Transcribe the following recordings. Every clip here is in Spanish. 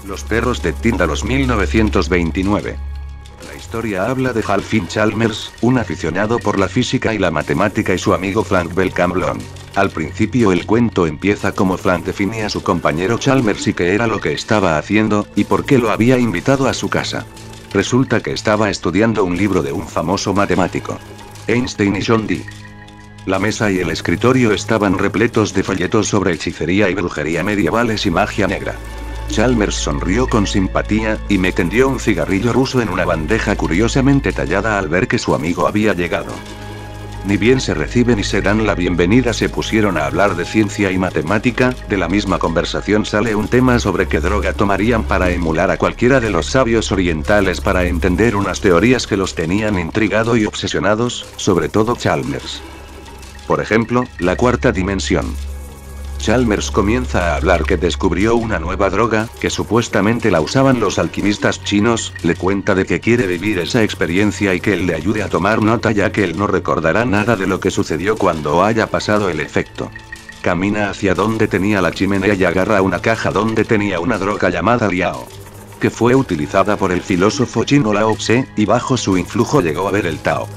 Los perros de Tyndalos 1929. La historia habla de Halfin Chalmers, un aficionado por la física y la matemática y su amigo Frank Belcamblon. Al principio el cuento empieza como Frank definía a su compañero Chalmers y qué era lo que estaba haciendo, y por qué lo había invitado a su casa. Resulta que estaba estudiando un libro de un famoso matemático, Einstein y John Dee. La mesa y el escritorio estaban repletos de folletos sobre hechicería y brujería medievales y magia negra. Chalmers sonrió con simpatía, y me tendió un cigarrillo ruso en una bandeja curiosamente tallada al ver que su amigo había llegado. Ni bien se reciben y se dan la bienvenida, se pusieron a hablar de ciencia y matemática. De la misma conversación sale un tema sobre qué droga tomarían para emular a cualquiera de los sabios orientales para entender unas teorías que los tenían intrigado y obsesionados, sobre todo Chalmers. Por ejemplo, la cuarta dimensión. Chalmers comienza a hablar que descubrió una nueva droga, que supuestamente la usaban los alquimistas chinos, le cuenta de que quiere vivir esa experiencia y que él le ayude a tomar nota ya que él no recordará nada de lo que sucedió cuando haya pasado el efecto. Camina hacia donde tenía la chimenea y agarra una caja donde tenía una droga llamada Liao, que fue utilizada por el filósofo chino Lao Tse, y bajo su influjo llegó a ver el Tao.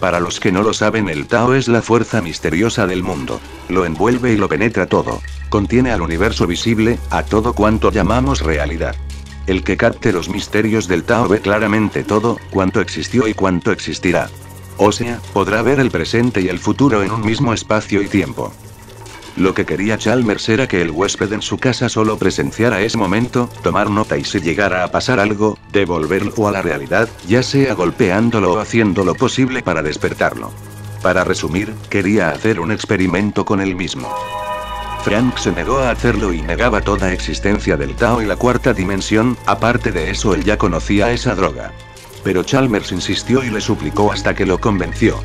Para los que no lo saben, el Tao es la fuerza misteriosa del mundo. Lo envuelve y lo penetra todo. Contiene al universo visible, a todo cuanto llamamos realidad. El que capte los misterios del Tao ve claramente todo, cuanto existió y cuanto existirá. O sea, podrá ver el presente y el futuro en un mismo espacio y tiempo. Lo que quería Chalmers era que el huésped en su casa solo presenciara ese momento, tomar nota y si llegara a pasar algo, devolverlo a la realidad, ya sea golpeándolo o haciendo lo posible para despertarlo. Para resumir, quería hacer un experimento con él mismo. Frank se negó a hacerlo y negaba toda existencia del Tao y la cuarta dimensión. Aparte de eso, él ya conocía esa droga. Pero Chalmers insistió y le suplicó hasta que lo convenció.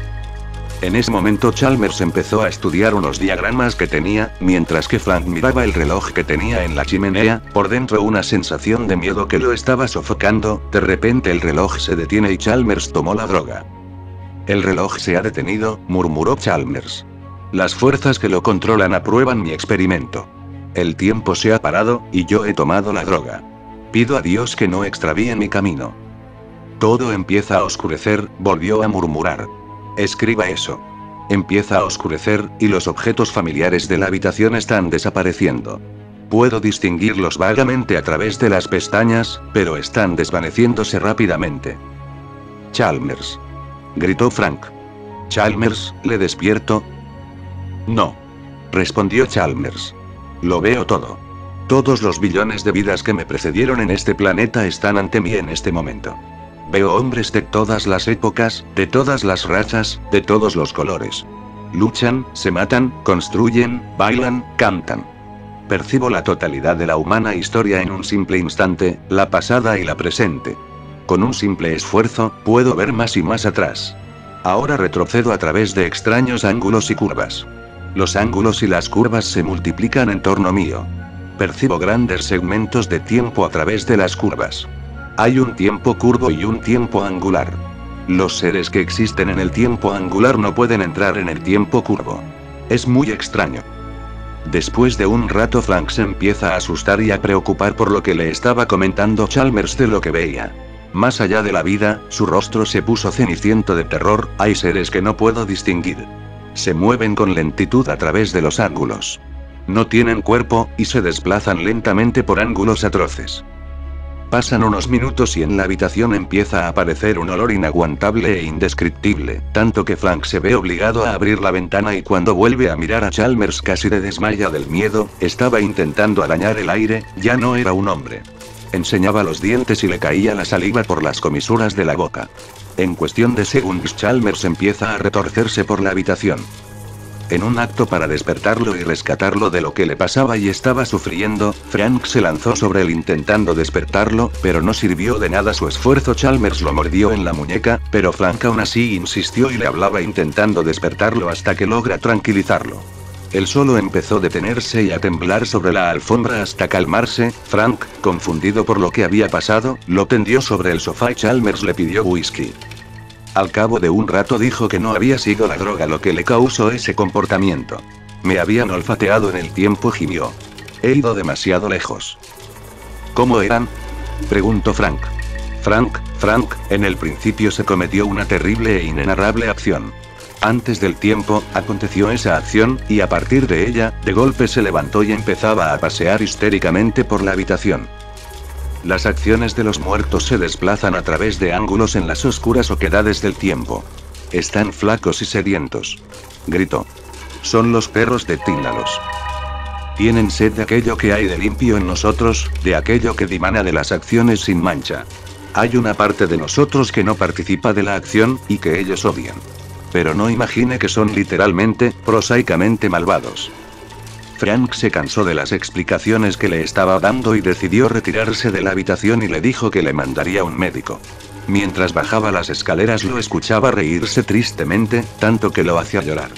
En ese momento Chalmers empezó a estudiar unos diagramas que tenía, mientras que Frank miraba el reloj que tenía en la chimenea. Por dentro una sensación de miedo que lo estaba sofocando. De repente el reloj se detiene y Chalmers tomó la droga. El reloj se ha detenido, murmuró Chalmers. Las fuerzas que lo controlan aprueban mi experimento. El tiempo se ha parado, y yo he tomado la droga. Pido a Dios que no extravíe mi camino. Todo empieza a oscurecer, volvió a murmurar. Escriba eso. Empieza a oscurecer, y los objetos familiares de la habitación están desapareciendo. Puedo distinguirlos vagamente a través de las pestañas, pero están desvaneciéndose rápidamente. Chalmers. Gritó Frank. Chalmers, ¿le despierto? No. Respondió Chalmers. Lo veo todo. Todos los billones de vidas que me precedieron en este planeta están ante mí en este momento. Veo hombres de todas las épocas, de todas las razas, de todos los colores. Luchan, se matan, construyen, bailan, cantan. Percibo la totalidad de la humana historia en un simple instante, la pasada y la presente. Con un simple esfuerzo, puedo ver más y más atrás. Ahora retrocedo a través de extraños ángulos y curvas. Los ángulos y las curvas se multiplican en torno mío. Percibo grandes segmentos de tiempo a través de las curvas. Hay un tiempo curvo y un tiempo angular. Los seres que existen en el tiempo angular no pueden entrar en el tiempo curvo. Es muy extraño. Después de un rato Frank se empieza a asustar y a preocupar por lo que le estaba comentando Chalmers de lo que veía. Más allá de la vida, su rostro se puso ceniciento de terror. Hay seres que no puedo distinguir. Se mueven con lentitud a través de los ángulos. No tienen cuerpo, y se desplazan lentamente por ángulos atroces. Pasan unos minutos y en la habitación empieza a aparecer un olor inaguantable e indescriptible, tanto que Frank se ve obligado a abrir la ventana y cuando vuelve a mirar a Chalmers casi se desmaya del miedo. Estaba intentando arañar el aire, ya no era un hombre. Enseñaba los dientes y le caía la saliva por las comisuras de la boca. En cuestión de segundos Chalmers empieza a retorcerse por la habitación. En un acto para despertarlo y rescatarlo de lo que le pasaba y estaba sufriendo, Frank se lanzó sobre él intentando despertarlo, pero no sirvió de nada su esfuerzo. Chalmers lo mordió en la muñeca, pero Frank aún así insistió y le hablaba intentando despertarlo hasta que logra tranquilizarlo. Él solo empezó a detenerse y a temblar sobre la alfombra hasta calmarse. Frank, confundido por lo que había pasado, lo tendió sobre el sofá y Chalmers le pidió whisky. Al cabo de un rato dijo que no había sido la droga lo que le causó ese comportamiento. Me habían olfateado en el tiempo, gimió. He ido demasiado lejos. ¿Cómo eran? Preguntó Frank. Frank, en el principio se cometió una terrible e inenarrable acción. Antes del tiempo, aconteció esa acción, y a partir de ella, de golpe se levantó y empezaba a pasear histéricamente por la habitación. Las acciones de los muertos se desplazan a través de ángulos en las oscuras oquedades del tiempo. Están flacos y sedientos. Gritó. Son los perros de Tíndalos. Tienen sed de aquello que hay de limpio en nosotros, de aquello que dimana de las acciones sin mancha. Hay una parte de nosotros que no participa de la acción, y que ellos odian. Pero no imagine que son literalmente, prosaicamente malvados. Frank se cansó de las explicaciones que le estaba dando y decidió retirarse de la habitación y le dijo que le mandaría un médico. Mientras bajaba las escaleras lo escuchaba reírse tristemente, tanto que lo hacía llorar.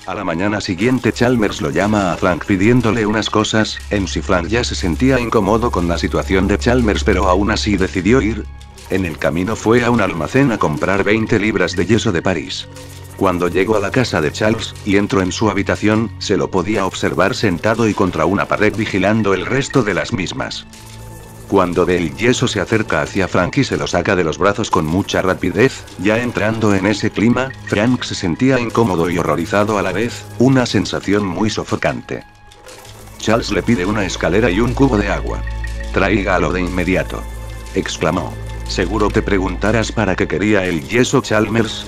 A la mañana siguiente Chalmers lo llama a Frank pidiéndole unas cosas. En sí Frank ya se sentía incómodo con la situación de Chalmers, pero aún así decidió ir. En el camino fue a un almacén a comprar 20 libras de yeso de París. Cuando llegó a la casa de Charles, y entró en su habitación, se lo podía observar sentado y contra una pared vigilando el resto de las mismas. Cuando ve el yeso se acerca hacia Frank y se lo saca de los brazos con mucha rapidez. Ya entrando en ese clima, Frank se sentía incómodo y horrorizado a la vez, una sensación muy sofocante. Charles le pide una escalera y un cubo de agua. Tráigalo de inmediato. Exclamó. ¿Seguro te preguntarás para qué quería el yeso, Chalmers?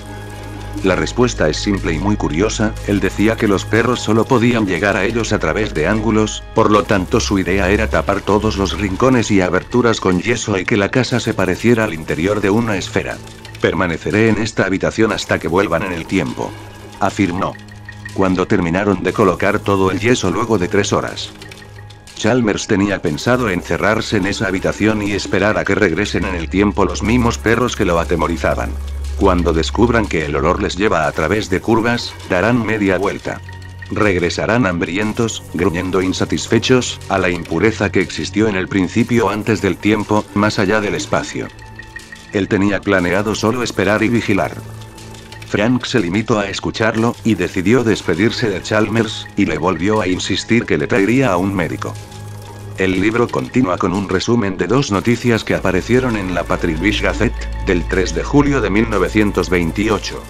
La respuesta es simple y muy curiosa. Él decía que los perros solo podían llegar a ellos a través de ángulos, por lo tanto su idea era tapar todos los rincones y aberturas con yeso y que la casa se pareciera al interior de una esfera. Permaneceré en esta habitación hasta que vuelvan en el tiempo, afirmó. Cuando terminaron de colocar todo el yeso luego de 3 horas. Chalmers tenía pensado encerrarse en esa habitación y esperar a que regresen en el tiempo los mismos perros que lo atemorizaban. Cuando descubran que el olor les lleva a través de curvas, darán media vuelta. Regresarán hambrientos, gruñendo insatisfechos, a la impureza que existió en el principio antes del tiempo, más allá del espacio. Él tenía planeado solo esperar y vigilar. Frank se limitó a escucharlo, y decidió despedirse de Chalmers, y le volvió a insistir que le traería a un médico. El libro continúa con un resumen de 2 noticias que aparecieron en la Patrick Beach Gazette, del 3 de julio de 1928.